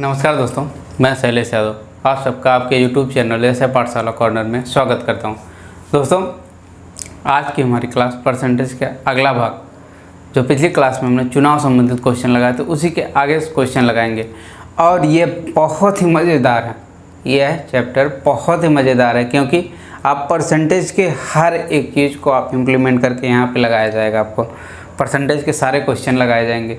नमस्कार दोस्तों, मैं शैलेश यादव आप सबका आपके YouTube चैनल ऐसे पाठशाला कॉर्नर में स्वागत करता हूं। दोस्तों, आज की हमारी क्लास परसेंटेज का अगला भाग, जो पिछली क्लास में हमने चुनाव संबंधित क्वेश्चन लगाए थे उसी के आगे क्वेश्चन लगाएंगे। और ये बहुत ही मज़ेदार है, यह चैप्टर बहुत ही मज़ेदार है क्योंकि आप परसेंटेज के हर एक चीज़ को आप इम्प्लीमेंट करके यहाँ पे लगाया जाएगा। आपको परसेंटेज के सारे क्वेश्चन लगाए जाएंगे,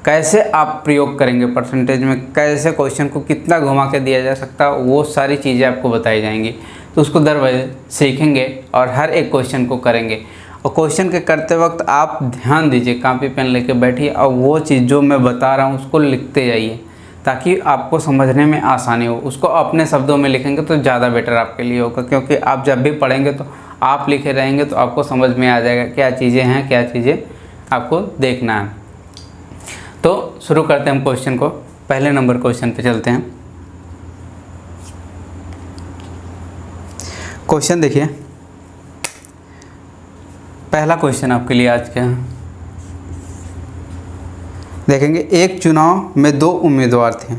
कैसे आप प्रयोग करेंगे परसेंटेज में, कैसे क्वेश्चन को कितना घुमा के दिया जा सकता है, वो सारी चीज़ें आपको बताई जाएंगी। तो उसको दर बदर सीखेंगे और हर एक क्वेश्चन को करेंगे। और क्वेश्चन के करते वक्त आप ध्यान दीजिए, कॉपी पेन लेके बैठिए और वो चीज़ जो मैं बता रहा हूँ उसको लिखते जाइए ताकि आपको समझने में आसानी हो। उसको अपने शब्दों में लिखेंगे तो ज़्यादा बेटर आपके लिए होगा, क्योंकि आप जब भी पढ़ेंगे तो आप लिखे रहेंगे तो आपको समझ में आ जाएगा क्या चीज़ें हैं, क्या चीज़ें आपको देखना है। तो शुरू करते हैं हम क्वेश्चन को। पहले नंबर क्वेश्चन पे चलते हैं। क्वेश्चन देखिए, पहला क्वेश्चन आपके लिए आज क्या है देखेंगे। एक चुनाव में दो उम्मीदवार थे।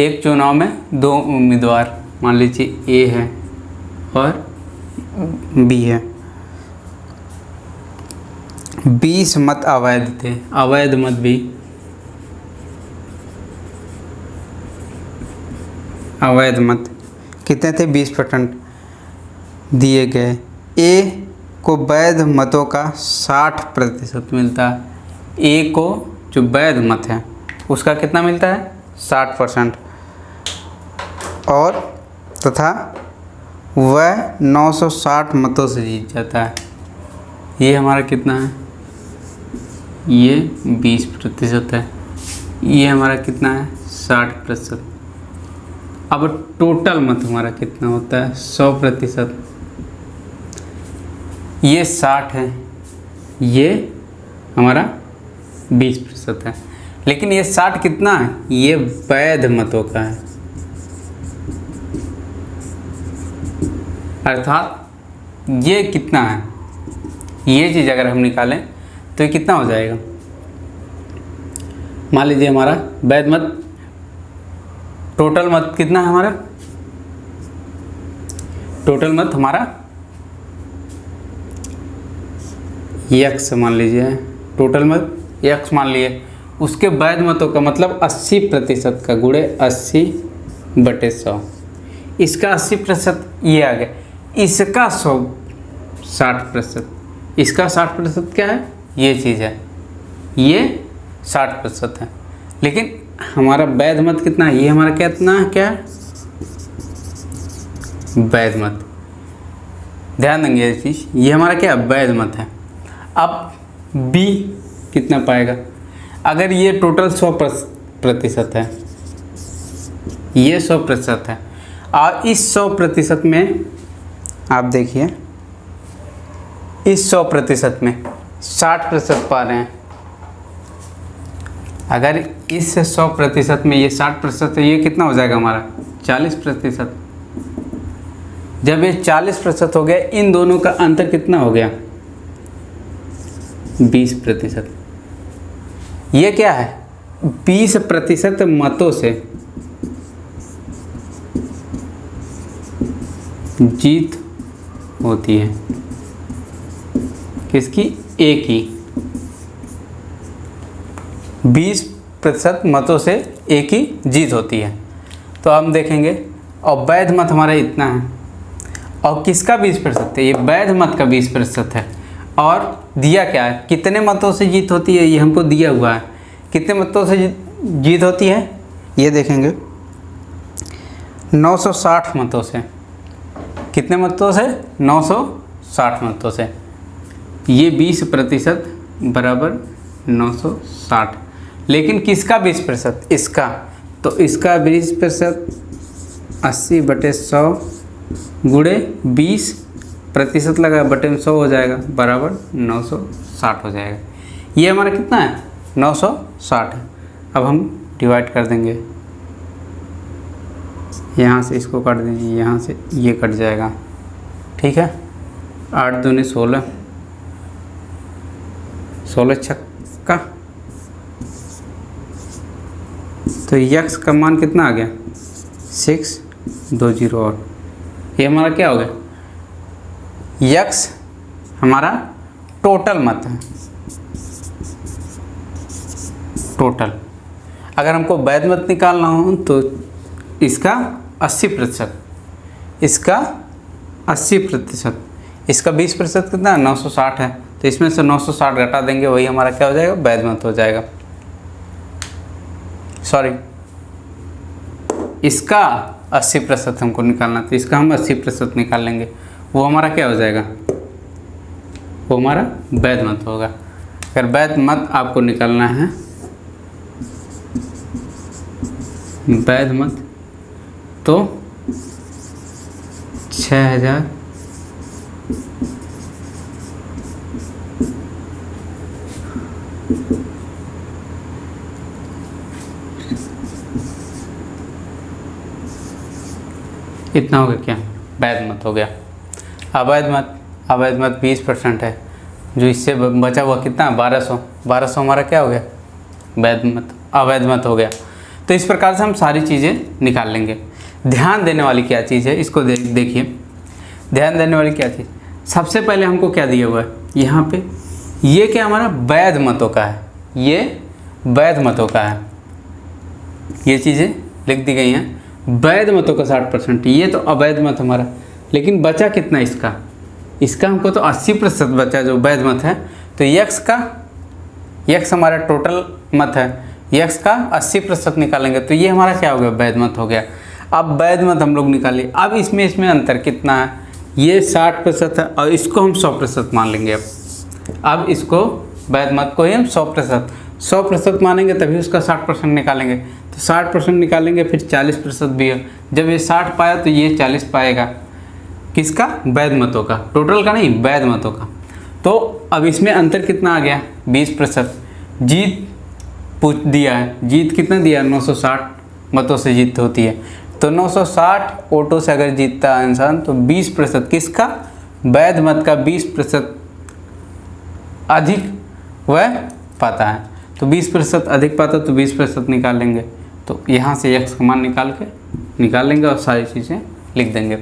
एक चुनाव में दो उम्मीदवार, मान लीजिए ए है और बी है। 20 मत अवैध थे, अवैध मत भी, अवैध मत कितने थे 20% दिए गए। ए को वैध मतों का 60% मिलता है। ए को जो वैध मत है उसका कितना मिलता है 60%, और तथा वह 960 मतों से जीत जाता है। ये हमारा कितना है, ये 20% है, ये हमारा कितना है 60%। अब टोटल मत हमारा कितना होता है 100%। ये 60 है, ये हमारा 20% है, लेकिन ये 60 कितना है, ये वैध मतों का है। अर्थात ये कितना है, ये चीज़ अगर हम निकालें तो ये कितना हो जाएगा। मान लीजिए हमारा वैध मत, टोटल मत कितना है हमारा, टोटल मत हमारा x मान लीजिए, टोटल मत x मान लिए। उसके वैध मतों का मतलब 80% का गुणे 80/100। इसका 80% ये आ गया, इसका 60%, इसका 60% क्या है, ये चीज़ है, ये 60% है। लेकिन हमारा वैध मत कितना है, ये हमारा कितना है, क्या है वैध मत। ध्यान देंगे ये चीज़, ये हमारा क्या वैध मत है। अब बी कितना पाएगा, अगर ये टोटल 100% है, ये 100% है, और इस 100% में आप देखिए, इस 100% में 60% पा रहे हैं। अगर इस 100% में ये 60% है, ये कितना हो जाएगा हमारा 40%। जब ये 40% हो गया, इन दोनों का अंतर कितना हो गया 20%। ये क्या है 20% मतों से जीत होती है। किसकी, ए की। 20% मतों से ए की जीत होती है। तो हम देखेंगे, और वैध मत हमारा इतना है, और किसका 20% है, ये वैध मत का 20% है। और दिया क्या है, कितने मतों से जीत होती है, ये हमको दिया हुआ है। कितने मतों से जीत होती है, ये देखेंगे 960 मतों से। कितने मतों से, 960 मतों से। ये 20% बराबर 960। लेकिन किसका 20%, इसका। तो इसका 20% 80/100 गुणे 20% लगा बटे में 100 हो जाएगा, बराबर 960 हो जाएगा। ये हमारा कितना है 960 है। अब हम डिवाइड कर देंगे, यहाँ से इसको काट देंगे, यहाँ से ये कट जाएगा, ठीक है। 8 दूनी 16, 16 छक्का तो यक्स का मान कितना आ गया 6, 2 जीरो और ये हमारा क्या हो गया, यक्स हमारा टोटल मत है, टोटल। अगर हमको वैध मत निकालना हो तो इसका 80%, इसका 80%, इसका 20% कितना है 960 है, तो इसमें से 960 घटा देंगे, वही हमारा क्या हो जाएगा, वैध मत हो जाएगा। सॉरी, इसका 80% हमको निकालना, तो इसका हम 80% निकाल लेंगे, वो हमारा क्या हो जाएगा, वो हमारा वैध मत होगा। अगर वैध मत आपको निकालना है, वैध मत, तो 6000 इतना हो गया क्या, वैध मत हो गया। अवैध मत 20% है, जो इससे बचा हुआ कितना 1200 हमारा क्या हो गया, वैध मत, अवैध मत हो गया। तो इस प्रकार से हम सारी चीज़ें निकाल लेंगे। ध्यान देने वाली क्या चीज़ है, इसको देखिए, ध्यान देने वाली क्या चीज़, सबसे पहले हमको क्या दिया हुआ है यहाँ पे, ये क्या हमारा वैध मतों का है, ये वैध मतों का है, ये चीज़ें लिख दी गई हैं, वैध मतों का 60%, ये तो अवैध मत हमारा। लेकिन बचा कितना इसका हमको तो 80% बचा जो वैध मत है, तो यक्स हमारा टोटल मत है, यक्स का 80% निकालेंगे, तो ये हमारा क्या हो गया, वैध मत हो गया। अब वैध मत हम लोग निकालिए, अब इसमें अंतर कितना है, ये 60% है और इसको हम 100% मान लेंगे। अब इसको वैध मत को ही हम 100% मानेंगे, तभी उसका 60% निकालेंगे। तो 60% निकालेंगे, फिर 40% भी है, जब ये 60 पाया तो ये 40 पाएगा, किसका, वैध मतों का, टोटल का नहीं, वैध मतों का। तो अब इसमें अंतर कितना आ गया, 20%। जीत पूछ दिया है, जीत कितना दिया, 960 मतों से जीत होती है, तो 960 वोटों से अगर जीतता है इंसान, तो 20% किसका, वैध मत का 20% अधिक वह पाता है। तो 20% अधिक पाता, तो 20% निकाल लेंगे, तो यहाँ से यक्स का मान निकाल लेंगे और सारी चीज़ें लिख देंगे।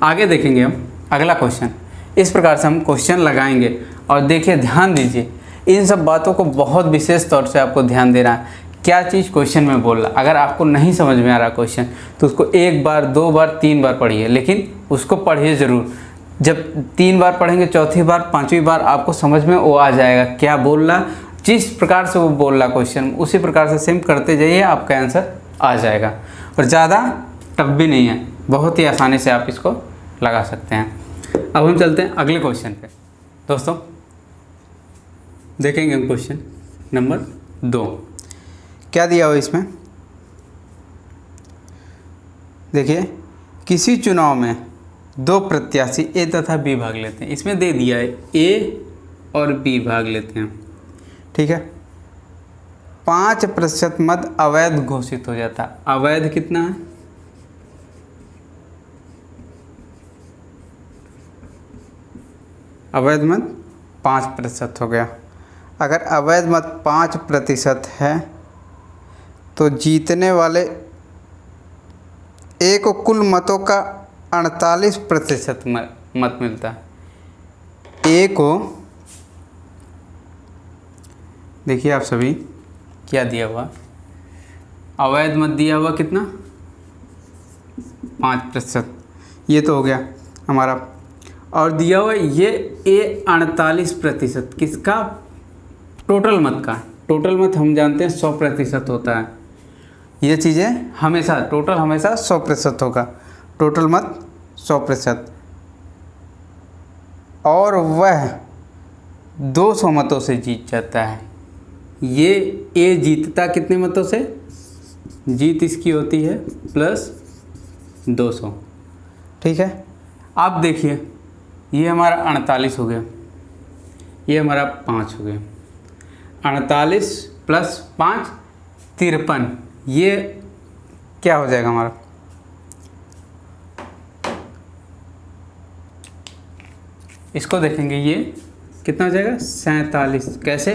आगे देखेंगे हम अगला क्वेश्चन। इस प्रकार से हम क्वेश्चन लगाएंगे, और देखिए ध्यान दीजिए, इन सब बातों को बहुत विशेष तौर से आपको ध्यान देना है, क्या चीज़ क्वेश्चन में बोल रहा। अगर आपको नहीं समझ में आ रहा क्वेश्चन, तो उसको 1 बार 2 बार 3 बार पढ़िए, लेकिन उसको पढ़िए ज़रूर। जब 3 बार पढ़ेंगे, चौथी बार 5वीं बार आपको समझ में वो आ जाएगा क्या बोल रहा, जिस प्रकार से वो बोल रहा क्वेश्चन, उसी प्रकार से सेम करते जाइए, आपका आंसर आ जाएगा। और ज़्यादा टफ भी नहीं है, बहुत ही आसानी से आप इसको लगा सकते हैं। अब हम चलते हैं अगले क्वेश्चन पे। दोस्तों देखेंगे हम क्वेश्चन नंबर 2, क्या दिया हुआ इसमें, देखिए, किसी चुनाव में 2 प्रत्याशी ए तथा बी भाग लेते हैं। इसमें दे दिया है ए और बी भाग लेते हैं, ठीक है। 5% मत अवैध घोषित हो जाता। अवैध कितना है, अवैध मत 5% हो गया। अगर अवैध मत 5% है, तो जीतने वाले ए को कुल मतों का 48% मत मिलता है। ए को देखिए आप सभी, क्या दिया हुआ, अवैध मत दिया हुआ कितना, 5%, ये तो हो गया हमारा। और दिया हुआ ये ए 48%, किसका, टोटल मत का। टोटल मत हम जानते हैं 100% होता है, ये चीज़ें हमेशा, टोटल हमेशा 100% होगा, टोटल मत 100%। और वह 200 मतों से जीत जाता है। ये ए जीतता कितने मतों से, जीत इसकी होती है +200, ठीक है। आप देखिए, ये हमारा 48 हो गया, ये हमारा 5 हो गया, 48 + 5 53, ये क्या हो जाएगा हमारा, इसको देखेंगे, ये कितना हो जाएगा, 47। कैसे,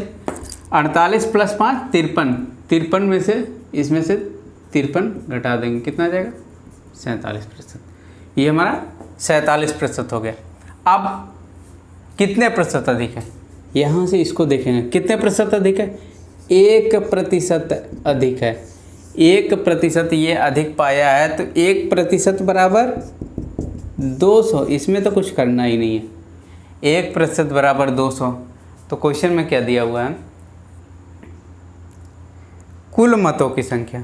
48 + 5 53, 53 में से इसमें से 53 घटा देंगे, कितना आ जाएगा 47%। ये हमारा 47% हो गया। अब कितने प्रतिशत अधिक है, यहाँ से इसको देखेंगे कितने प्रतिशत अधिक है, 1% अधिक है। 1% ये अधिक पाया है, तो 1% बराबर 200, इसमें तो कुछ करना ही नहीं है। 1% बराबर 200, तो क्वेश्चन में क्या दिया हुआ है, कुल मतों की संख्या।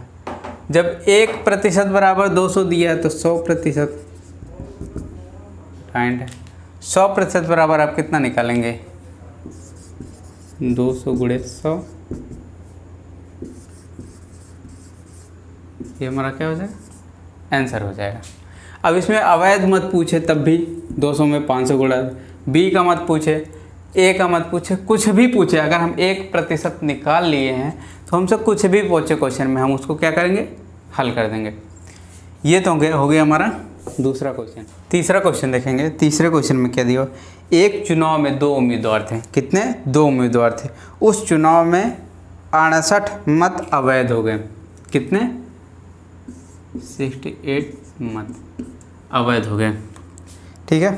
जब 1% बराबर 200 दिया है तो 100% पॉइंट है। 100% बराबर आप कितना निकालेंगे, 200 गुणे 100, ये हमारा क्या हो जाएगा, आंसर हो जाएगा। अब इसमें अवैध मत पूछे तब भी 200 में 500 गुणा, बी का मत पूछे, ए का मत पूछे, कुछ भी पूछे, अगर हम 1% निकाल लिए हैं तो हमसे कुछ भी पूछे क्वेश्चन में, हम उसको क्या करेंगे, हल कर देंगे। ये तो हो गया हमारा दूसरा क्वेश्चन। तीसरा क्वेश्चन देखेंगे। तीसरे क्वेश्चन में क्या दिया, एक चुनाव में 2 उम्मीदवार थे। कितने, 2 उम्मीदवार थे। उस चुनाव में 68 मत अवैध हो गए। कितने, 68 मत अवैध हो गए। ठीक है,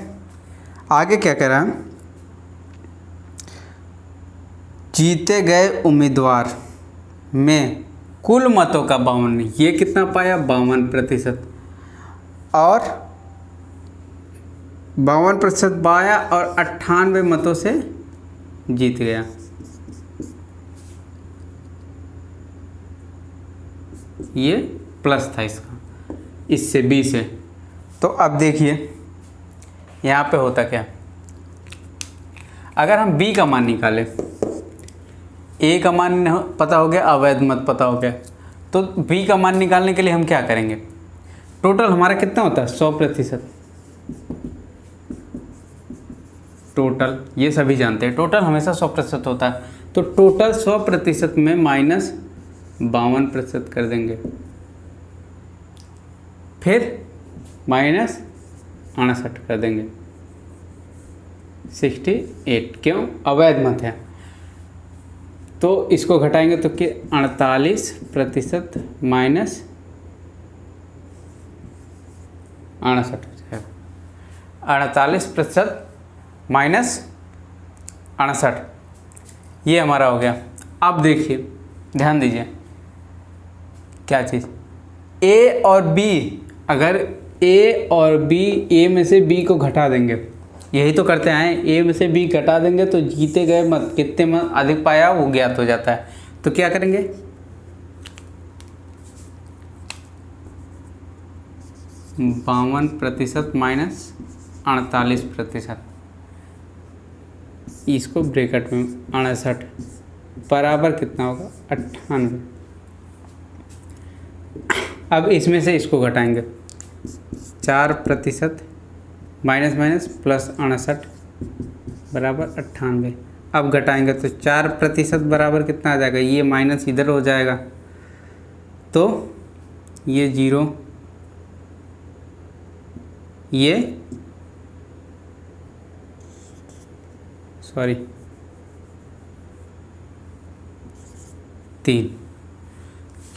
आगे क्या कह रहा है, जीते गए उम्मीदवार में कुल मतों का 52, ये कितना पाया, 52%, और 52% पाया और 98 मतों से जीत गया। ये प्लस था इसका, इससे बी से। तो अब देखिए यहाँ पे होता क्या, अगर हम बी का मान निकालें, ए का मान पता हो गया, अवैध मत पता हो गया, तो बी का मान निकालने के लिए हम क्या करेंगे, टोटल हमारा कितना होता है, 100%। टोटल ये सभी जानते हैं, टोटल हमेशा 100% होता है, तो टोटल 100% में माइनस 52% कर देंगे, फिर माइनस 68 कर देंगे, 68। क्यों, अवैध मत है, तो इसको घटाएंगे तो कि 48% माइनस 68 हो जाएगा। 48% माइनस 68, ये हमारा हो गया। अब देखिए, ध्यान दीजिए क्या चीज़, ए और बी, अगर ए और बी, ए में से बी को घटा देंगे, यही तो करते हैं, ए में से बी घटा देंगे तो जीते गए मत, कितने मत अधिक पाया वो ज्ञात हो जाता है। तो क्या करेंगे, 52% माइनस 48%, इसको ब्रैकेट में 68 बराबर कितना होगा, 98। अब इसमें से इसको घटाएंगे, 4% माइनस माइनस प्लस 68 बराबर 98। अब घटाएंगे तो 4% बराबर कितना आ जाएगा, ये माइनस इधर हो जाएगा, तो ये 0, ये सॉरी 3,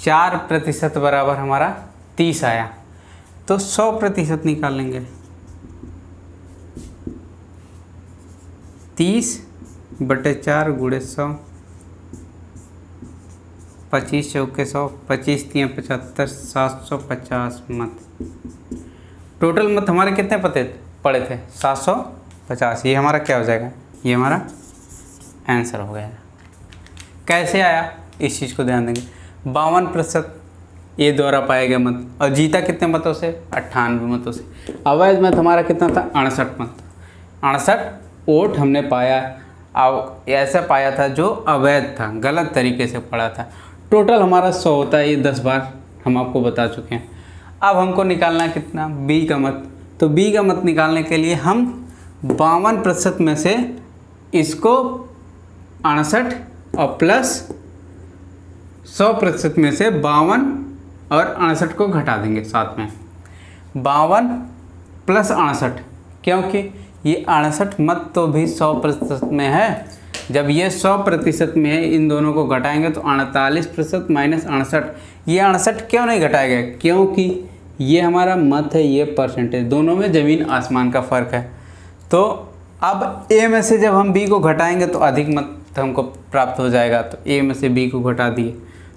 4% बराबर हमारा 30 आया, तो 100% निकाल लेंगे। 30/4 गुणे 100, 25 चौके 100, 25 3 75, 750 मत। टोटल मत हमारे कितने पड़े थे, 750। ये हमारा क्या हो जाएगा, ये हमारा आंसर हो गया। कैसे आया, इस चीज़ को ध्यान देंगे। 52% ए द्वारा पाया गया मत, और जीता कितने मतों से, 98 मतों से। अवैध मत हमारा कितना था, 68 मत, 68 वोट हमने पाया, अब ऐसा पाया था जो अवैध था, गलत तरीके से पड़ा था। टोटल हमारा 100 होता है, ये 10 बार हम आपको बता चुके हैं। अब हमको निकालना कितना, बी का मत। तो बी का मत निकालने के लिए हम 52% में से इसको 68 और प्लस 100% में से 52 और 68 को घटा देंगे साथ में। 52 प्लस 68, क्योंकि ये 68 मत तो भी 100% में है, जब ये 100% में है, इन दोनों को घटाएंगे तो 48% माइनस 68। ये 68 क्यों नहीं घटाया गया? क्योंकि ये हमारा मत है, ये परसेंटेज, दोनों में ज़मीन आसमान का फ़र्क है। तो अब ए में से जब हम बी को घटाएंगे तो अधिक मत हमको प्राप्त हो जाएगा। तो ए में से बी को घटा दिए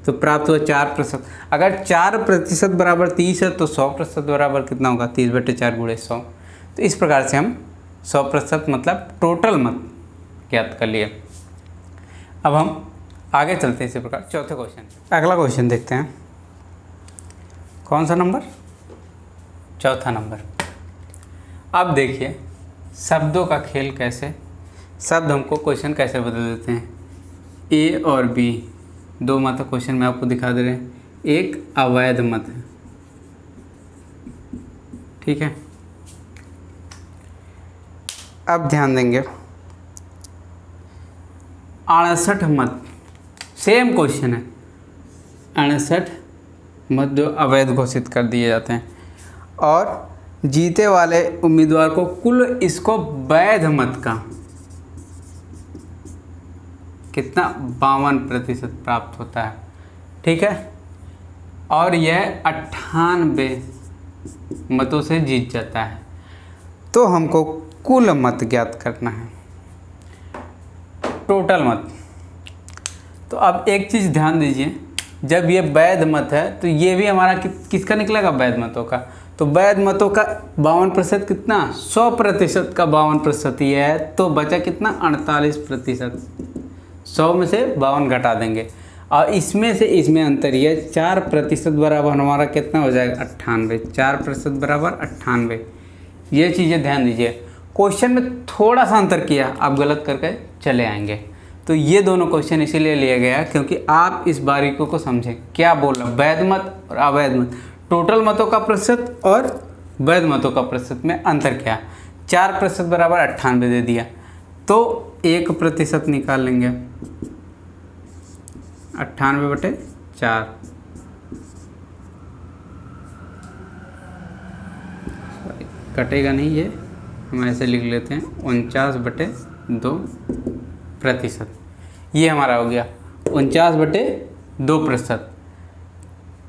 तो प्राप्त हुआ 4%। अगर 4% बराबर 30 है तो 100% बराबर कितना होगा? 30/4 × 100। तो इस प्रकार से हम 100% मतलब टोटल मत ज्ञात कर लिए। अब हम आगे चलते हैं इसी प्रकार चौथे क्वेश्चन। अगला क्वेश्चन देखते हैं। कौन सा नंबर? चौथा नंबर। अब देखिए शब्दों का खेल कैसे, शब्द हमको क्वेश्चन कैसे बदल देते हैं। ए और बी दो मत क्वेश्चन में आपको दिखा दे रहे हैं। एक अवैध मत है, ठीक है। अब ध्यान देंगे 68 मत, सेम क्वेश्चन है। 68 मत जो अवैध घोषित कर दिए जाते हैं और जीते वाले उम्मीदवार को कुल इसको वैध मत का कितना 52% प्राप्त होता है, ठीक है। और यह 98 मतों से जीत जाता है। तो हमको कुल मत ज्ञात करना है, टोटल मत। तो अब एक चीज़ ध्यान दीजिए, जब ये वैध मत है तो ये भी हमारा किसका निकलेगा? वैध मतों का। तो वैध मतों का 52% कितना? 100% का 52% ये है, तो बचा कितना? 48%। 100 में से 52 घटा देंगे और इसमें से इसमें अंतर ये 4% बराबर हमारा कितना हो जाएगा? 98। 4% बराबर 98। ये चीज़ें ध्यान दीजिए। क्वेश्चन में थोड़ा सा अंतर किया, आप गलत करके चले आएंगे। तो ये दोनों क्वेश्चन इसीलिए लिया गया क्योंकि आप इस बारीकों को समझें। क्या बोल रहा? वैध मत और अवैध मत, टोटल मतों का प्रतिशत और वैध मतों का प्रतिशत में अंतर क्या। 4% बराबर 98 दे दिया तो 1% निकाल लेंगे। 98/4, कटेगा नहीं, ये हम ऐसे लिख लेते हैं 49/2%। ये हमारा हो गया 49/2%,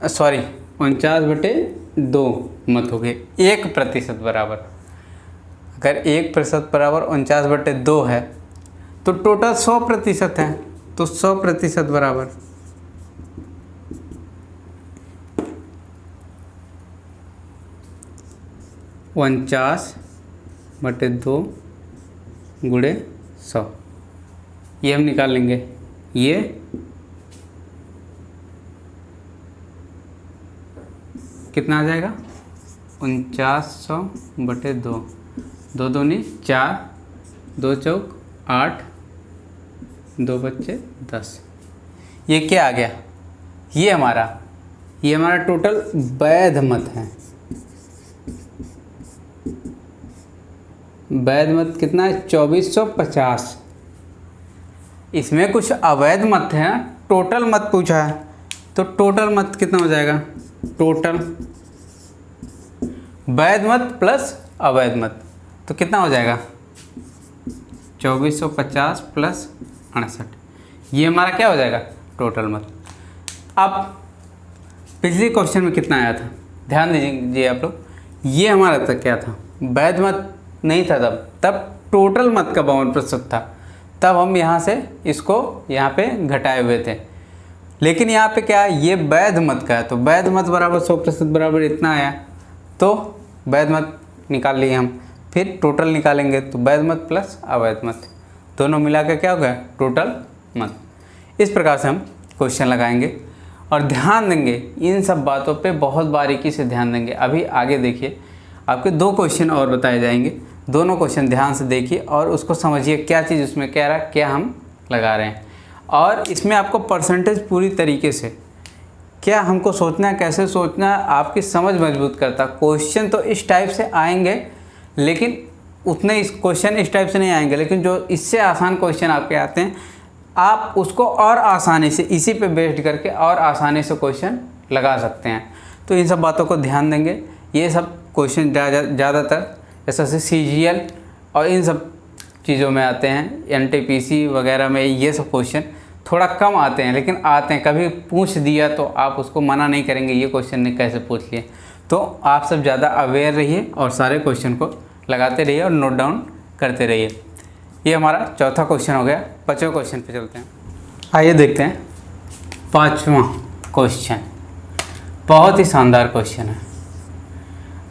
सॉरी 49/2 मत हो गए। 1% बराबर, अगर 1% बराबर 49/2 है तो टोटल 100% है, तो 100% बराबर 49/2 × 100। ये हम निकाल लेंगे। ये कितना आ जाएगा? 4900/2, 2 दूनी 4, 2 चौक 8, 2 बच्चे 10। ये क्या आ गया? ये हमारा टोटल वैध मत है। वैध मत कितना है? 2450। इसमें कुछ अवैध मत है, टोटल मत पूछा है, तो टोटल मत कितना हो जाएगा? टोटल वैध मत प्लस अवैध मत तो कितना हो जाएगा? 2450 + 68। ये हमारा क्या हो जाएगा? टोटल मत। अब पिछले क्वेश्चन में कितना आया था? ध्यान दीजिए आप लोग। ये हमारा तक क्या था? वैध मत नहीं था तब टोटल मत का 52% था। तब हम यहाँ से इसको यहाँ पे घटाए हुए थे। लेकिन यहाँ पे क्या है? ये वैध मत का है, तो वैध मत बराबर 100% बराबर इतना आया, तो वैध मत निकाल लिए हम। फिर टोटल निकालेंगे तो वैध मत प्लस अवैध मत दोनों मिला के क्या हो गया? टोटल मत। इस प्रकार से हम क्वेश्चन लगाएंगे और ध्यान देंगे इन सब बातों पे, बहुत बारीकी से ध्यान देंगे। अभी आगे देखिए आपके 2 क्वेश्चन और बताए जाएंगे। दोनों क्वेश्चन ध्यान से देखिए और उसको समझिए क्या चीज़ उसमें कह रहा है, क्या हम लगा रहे हैं। और इसमें आपको परसेंटेज पूरी तरीके से क्या हमको सोचना है, कैसे सोचना है, आपकी समझ मजबूत करता। क्वेश्चन तो इस टाइप से आएंगे, लेकिन उतने इस क्वेश्चन इस टाइप से नहीं आएंगे, लेकिन जो इससे आसान क्वेश्चन आपके आते हैं आप उसको और आसानी से इसी पे बेस्ड करके और आसानी से क्वेश्चन लगा सकते हैं। तो इन सब बातों को ध्यान देंगे। ये सब क्वेश्चन ज़्यादातर SSC CGL और इन सब चीज़ों में आते हैं, एनटीपीसी वगैरह में ये सब क्वेश्चन थोड़ा कम आते हैं, लेकिन आते हैं। कभी पूछ दिया तो आप उसको मना नहीं करेंगे ये क्वेश्चन ने कैसे पूछ लिए। तो आप सब ज़्यादा अवेयर रहिए और सारे क्वेश्चन को लगाते रहिए और नोट डाउन करते रहिए। ये हमारा चौथा क्वेश्चन हो गया। पाँचवें क्वेश्चन पे चलते हैं। आइए देखते हैं पाँचवा क्वेश्चन। बहुत ही शानदार क्वेश्चन है,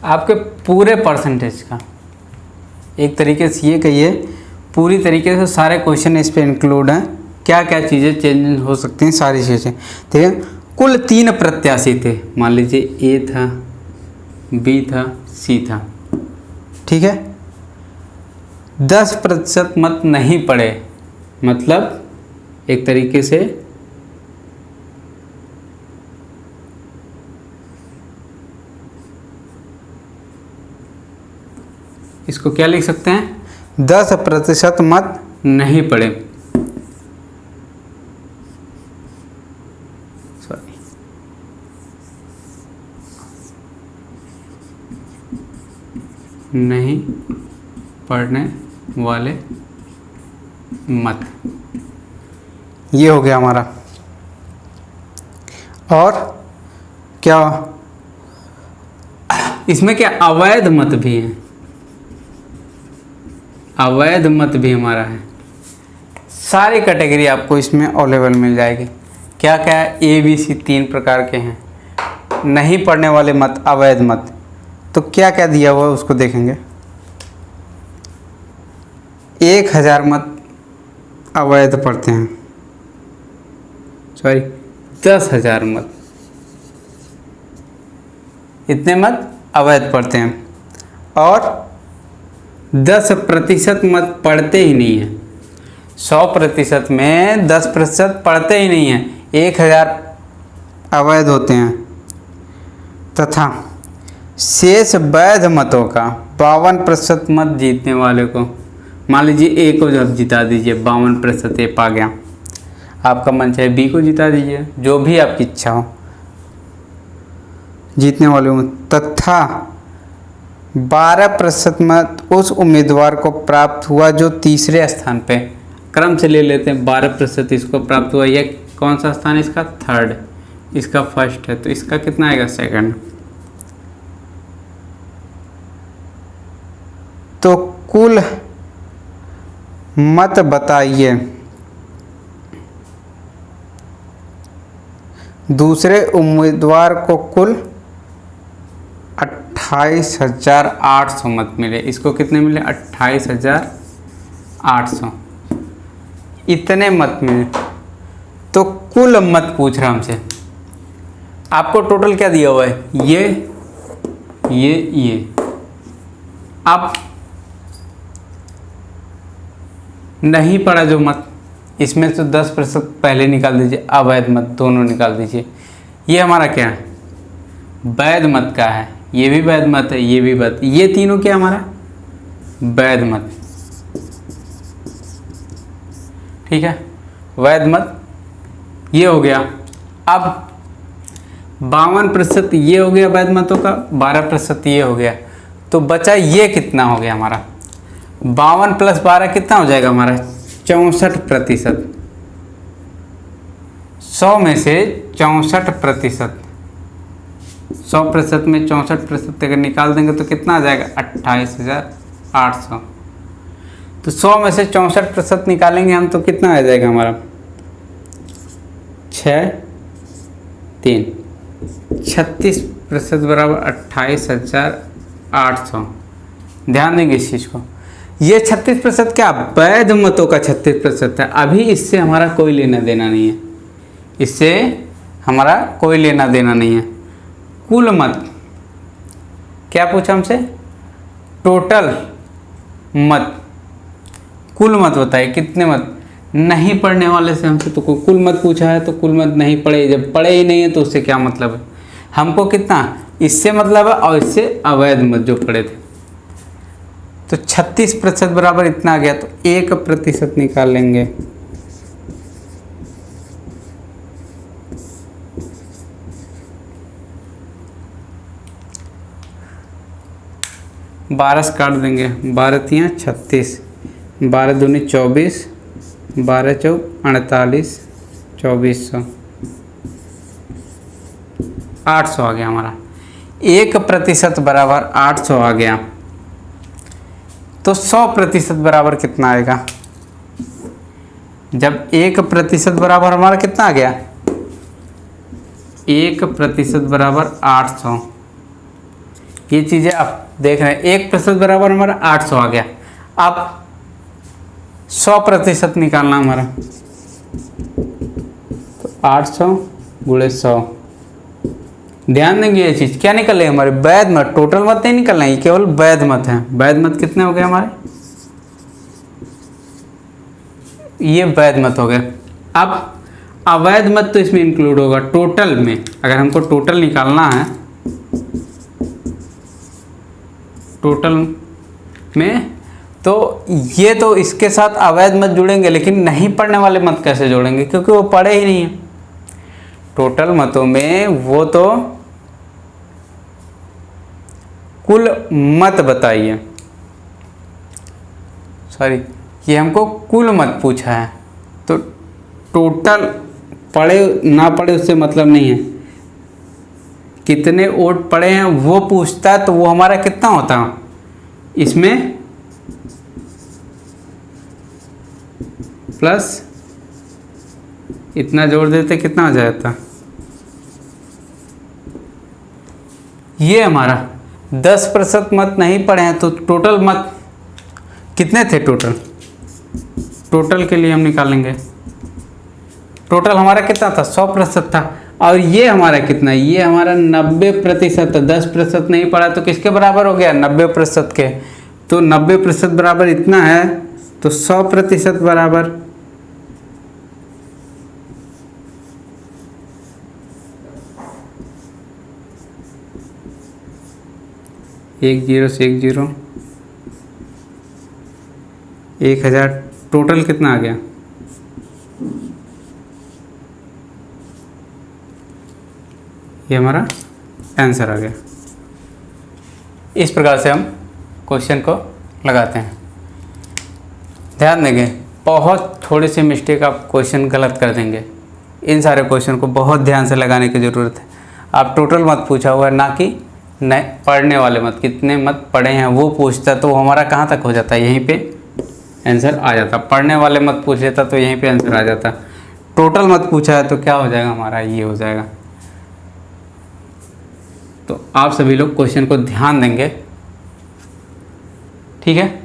आपके पूरे परसेंटेज का। एक तरीके से ये कहिए पूरी तरीके से सारे क्वेश्चन इस पे इंक्लूड हैं। क्या क्या चीज़ें चेंज हो सकती हैं, सारी चीज़ें। ठीक है, कुल 3 प्रत्याशी थे। मान लीजिए ए था, बी था, सी था। ठीक है, 10% मत नहीं पड़े, मतलब एक तरीके से इसको क्या लिख सकते हैं, 10% मत नहीं पड़े। सॉरी, नहीं पढ़ने वाले मत, ये हो गया हमारा। और क्या इसमें क्या अवैध मत भी है, अवैध मत भी हमारा है। सारी कैटेगरी आपको इसमें अवेलेबल मिल जाएगी। क्या क्या है, ए बी सी 3 प्रकार के हैं। नहीं पढ़ने वाले मत, अवैध मत, तो क्या क्या दिया हुआ है उसको देखेंगे। 1000 मत अवैध पढ़ते हैं, सॉरी 10,000 मत, इतने मत अवैध पढ़ते हैं। और 10% मत पढ़ते ही नहीं है। 100% में 10% पढ़ते ही नहीं है, 1000 अवैध होते हैं। तथा शेष वैध मतों का 52% मत जीतने वाले को, मान लीजिए ए को जब जिता दीजिए, 52% ए पा गया। आपका मन चाहे बी को जिता दीजिए, जो भी आपकी इच्छा हो जीतने वाले में। तथा 12% मत उस उम्मीदवार को प्राप्त हुआ जो तीसरे स्थान पे, क्रम से ले लेते हैं। 12% इसको प्राप्त हुआ, ये कौन सा स्थान है इसका, 3rd, इसका 1st है, तो इसका कितना आएगा, 2nd। तो कुल मत बताइए दूसरे उम्मीदवार को कुल 28,800 मत मिले। इसको कितने मिले, 28,800, इतने मत मिले। तो कुल मत पूछ रहा हमसे। आपको टोटल क्या दिया हुआ है, ये। आप नहीं पढ़ा जो मत, इसमें तो 10% पहले निकाल दीजिए, अवैध मत दोनों निकाल दीजिए। ये हमारा क्या है, वैध मत का है। ये भी वैध मत है, ये भी वैध, ये तीनों क्या हमारा वैध मत। ठीक है, वैध मत ये हो गया। अब 52% ये हो गया वैध मतों का, 12% ये हो गया। तो बचा ये कितना हो गया हमारा, 52 + 12 कितना हो जाएगा हमारा, 64%। 100 में से 64%, 100% में 64% अगर निकाल देंगे तो कितना आ जाएगा, 28,800। तो 100 में से 64% निकालेंगे हम तो कितना आ जाएगा हमारा, 6 3 36% बराबर 28,800। ध्यान देंगे इस चीज़ को। ये 36% क्या वैध मतों का 36% है। अभी इससे हमारा कोई लेना देना नहीं है, इससे हमारा कोई लेना देना नहीं है। कुल मत क्या पूछा हमसे, टोटल मत, कुल मत बताइए कितने मत। नहीं पढ़ने वाले से हमसे तो कुल मत पूछा है, तो कुल मत नहीं पढ़े, जब पढ़े ही नहीं है तो उससे क्या मतलब है। हमको कितना इससे मतलब है, और इससे अवैध मत जो पढ़े थे। तो 36% बराबर इतना आ गया, तो 1% निकाल लेंगे। बारह से काट देंगे, 12 × 36, 12 दूनी 24, 12 चौक 48, 2400, 800 आ गया हमारा। 1% बराबर 800 आ गया। तो 100% बराबर कितना आएगा? जब 1% बराबर हमारा कितना आ गया? 1% बराबर 800। ये चीज़ें आप देख रहे हैं, 1% बराबर हमारा 800 आ गया। अब 100% निकालना हमारा, तो 800 गुणे 100। ध्यान देंगे ये चीज़ क्या निकल रही है हमारे? वैध मत, टोटल मत नहीं निकलना, ये केवल वैध मत है। वैध मत कितने हो गए हमारे? ये वैध मत हो गए। अब अवैध मत तो इसमें इंक्लूड होगा टोटल में। अगर हमको टोटल निकालना है, टोटल में, तो ये तो इसके साथ अवैध मत जुड़ेंगे, लेकिन नहीं पढ़ने वाले मत कैसे जोड़ेंगे? क्योंकि वो पढ़े ही नहीं है। टोटल मतों में वो तो कुल मत बताइए, सॉरी, ये हमको कुल मत पूछा है। तो टोटल पढ़े ना पढ़े उससे मतलब नहीं है, कितने वोट पड़े हैं वो पूछता है। तो वो हमारा कितना होता है इसमें, प्लस इतना जोड़ देते कितना हो जाता? ये हमारा 10% मत नहीं पड़े हैं, तो टोटल मत कितने थे? टोटल के लिए हम निकालेंगे, टोटल हमारा कितना था? 100% था। और ये हमारा कितना? ये हमारा 90% था। 10% नहीं पड़ा तो किसके बराबर हो गया? 90% के। तो 90% बराबर इतना है, तो 100% बराबर 10 से 10 1000। टोटल कितना आ गया? ये हमारा आंसर आ गया। इस प्रकार से हम क्वेश्चन को लगाते हैं। ध्यान देंगे, बहुत थोड़ी सी मिस्टेक आप क्वेश्चन गलत कर देंगे। इन सारे क्वेश्चन को बहुत ध्यान से लगाने की ज़रूरत है। आप टोटल मत पूछा हुआ है, ना कि नहीं पढ़ने वाले मत, कितने मत पढ़े हैं वो पूछता, तो हमारा कहाँ तक हो जाता है? यहीं पे आंसर आ जाता। पढ़ने वाले मत पूछ लेता तो यहीं पे आंसर आ जाता। टोटल मत पूछा है तो क्या हो जाएगा हमारा? ये हो जाएगा। तो आप सभी लोग क्वेश्चन को ध्यान देंगे, ठीक है।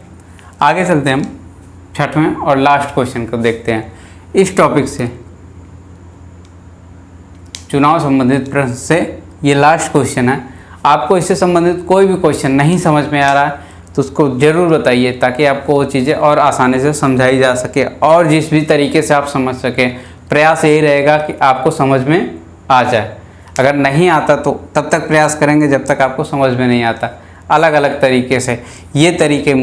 आगे चलते हैं, हम 6वें और लास्ट क्वेश्चन को देखते हैं। इस टॉपिक से चुनाव संबंधित प्रश्न से ये लास्ट क्वेश्चन है। आपको इससे संबंधित कोई भी क्वेश्चन नहीं समझ में आ रहा है तो उसको ज़रूर बताइए, ताकि आपको वो चीज़ें और आसानी से समझाई जा सके, और जिस भी तरीके से आप समझ सकें। प्रयास यही रहेगा कि आपको समझ में आ जाए। अगर नहीं आता तो तब तक प्रयास करेंगे जब तक आपको समझ में नहीं आता। अलग अलग तरीके से ये तरीके,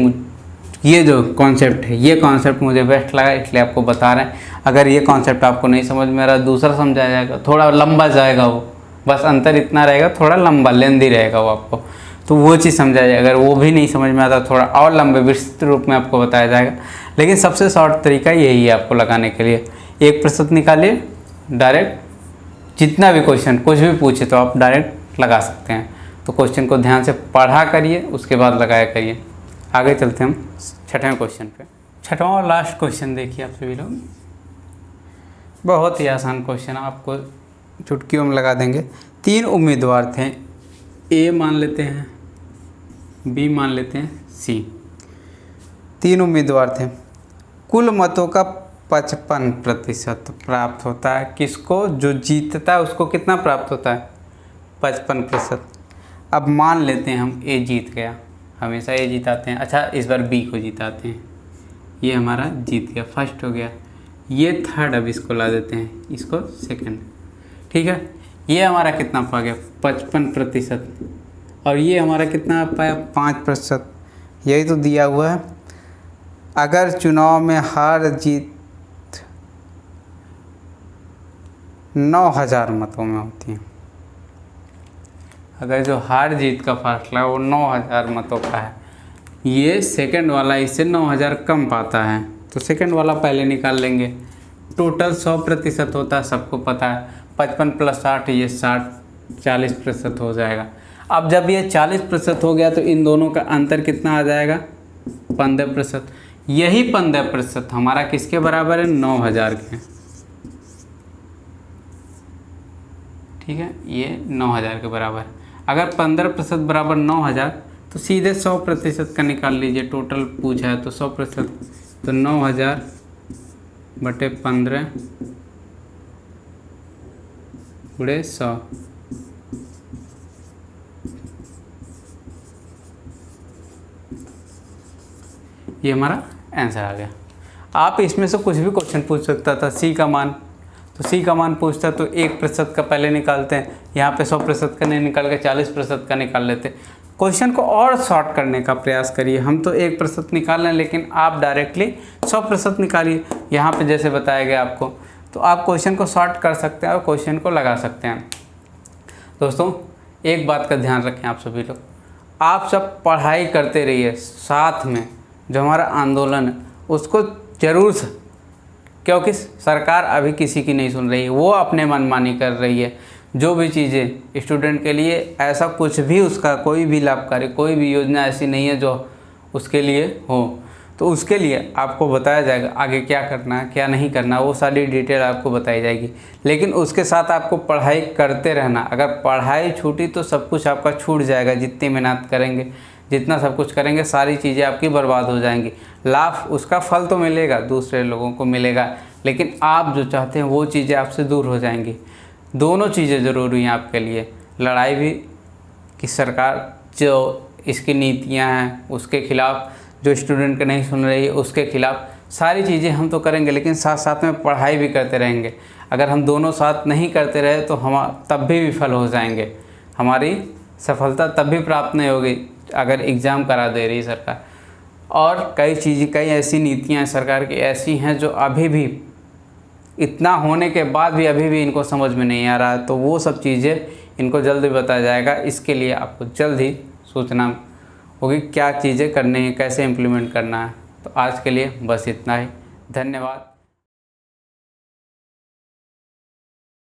ये जो कॉन्सेप्ट है, ये कॉन्सेप्ट मुझे बेस्ट लगा इसलिए आपको बता रहे हैं। अगर ये कॉन्सेप्ट आपको नहीं समझ में आ रहा, दूसरा समझाया जाएगा, थोड़ा लंबा जाएगा वो, बस अंतर इतना रहेगा, थोड़ा लंबा लेंदी रहेगा वो आपको, तो वो चीज़ समझाया जाएगा। अगर वो भी नहीं समझ में आता, थोड़ा और लंबे विस्तृत रूप में आपको बताया जाएगा। लेकिन सबसे शॉर्ट तरीका यही है आपको लगाने के लिए। 1% निकालिए, डायरेक्ट जितना भी क्वेश्चन कुछ भी पूछे तो आप डायरेक्ट लगा सकते हैं। तो क्वेश्चन को ध्यान से पढ़ा करिए, उसके बाद लगाया करिए। आगे चलते हैं हम 6वें क्वेश्चन पे। 6वां और लास्ट क्वेश्चन देखिए आप सभी लोग। बहुत ही आसान क्वेश्चन, आपको चुटकियों में लगा देंगे। 3 उम्मीदवार थे, ए मान लेते हैं, बी मान लेते हैं, सी। 3 उम्मीदवार थे। कुल मतों का 55% प्राप्त होता है। किसको? जो जीतता है उसको कितना प्राप्त होता है? 55%। अब मान लेते हैं हम ए जीत गया, हमेशा ए जिताते हैं। अच्छा, इस बार बी को जिताते हैं, ये हमारा जीत गया, फर्स्ट हो गया। ये थर्ड, अब इसको ला देते हैं, इसको सेकंड, ठीक है। ये हमारा कितना पा गया? 55%। और ये हमारा कितना पाया? 5%। यही तो दिया हुआ है। अगर चुनाव में हार जीत 9000 मतों में होती है, अगर जो हार जीत का फैसला वो 9000 मतों का है, ये सेकंड वाला इससे 9000 कम पाता है, तो सेकंड वाला पहले निकाल लेंगे। टोटल 100% होता है, सबको पता है। 55 + 60 ये 60 40% हो जाएगा। अब जब ये 40% हो गया तो इन दोनों का अंतर कितना आ जाएगा? 15%। यही 15% हमारा किसके बराबर है? 9000 के। ठीक है, ये 9000 के बराबर। अगर 15% बराबर 9000 तो सीधे 100% का निकाल लीजिए। टोटल पूछा है तो 100%, तो 9000 बटे 15 गुणे 100। ये हमारा आंसर आ गया। आप इसमें से कुछ भी क्वेश्चन पूछ सकता था। सी का मान, तो सी का मान पूछता तो 1% का पहले निकालते हैं, यहाँ पे 100% का नहीं निकाल के 40% का निकाल लेते। क्वेश्चन को और शॉर्ट करने का प्रयास करिए। हम तो 1% निकाल लें, लेकिन आप डायरेक्टली 100% निकालिए। यहाँ पे जैसे बताया गया आपको, तो आप क्वेश्चन को शॉर्ट कर सकते हैं और क्वेश्चन को लगा सकते हैं। दोस्तों, एक बात का ध्यान रखें आप सभी लोग, आप सब पढ़ाई करते रहिए, साथ में जो हमारा आंदोलन है उसको ज़रूर, क्योंकि सरकार अभी किसी की नहीं सुन रही है, वो अपने मनमानी कर रही है। जो भी चीज़ें स्टूडेंट के लिए, ऐसा कुछ भी उसका कोई भी लाभकारी कोई भी योजना ऐसी नहीं है जो उसके लिए हो। तो उसके लिए आपको बताया जाएगा आगे क्या करना है क्या नहीं करना, वो सारी डिटेल आपको बताई जाएगी। लेकिन उसके साथ आपको पढ़ाई करते रहना। अगर पढ़ाई छूटी तो सब कुछ आपका छूट जाएगा। जितनी मेहनत करेंगे, जितना सब कुछ करेंगे, सारी चीज़ें आपकी बर्बाद हो जाएंगी। लाभ उसका फल तो मिलेगा, दूसरे लोगों को मिलेगा, लेकिन आप जो चाहते हैं वो चीज़ें आपसे दूर हो जाएंगी। दोनों चीज़ें ज़रूरी हैं आपके लिए। लड़ाई भी कि सरकार जो इसकी नीतियां हैं उसके ख़िलाफ़, जो स्टूडेंट के नहीं सुन रही है उसके ख़िलाफ़, सारी चीज़ें हम तो करेंगे, लेकिन साथ साथ में पढ़ाई भी करते रहेंगे। अगर हम दोनों साथ नहीं करते रहे तो हम तब भी विफल हो जाएंगे। हमारी सफलता तब भी प्राप्त नहीं होगी अगर एग्ज़ाम करा दे रही सरकार। और कई ऐसी नीतियाँ सरकार की ऐसी हैं जो अभी भी, इतना होने के बाद भी अभी भी इनको समझ में नहीं आ रहा है। तो वो सब चीज़ें इनको जल्द ही बताया जाएगा। इसके लिए आपको जल्द ही सूचना होगी क्या चीज़ें करनी है, कैसे इम्प्लीमेंट करना है। तो आज के लिए बस इतना ही। धन्यवाद।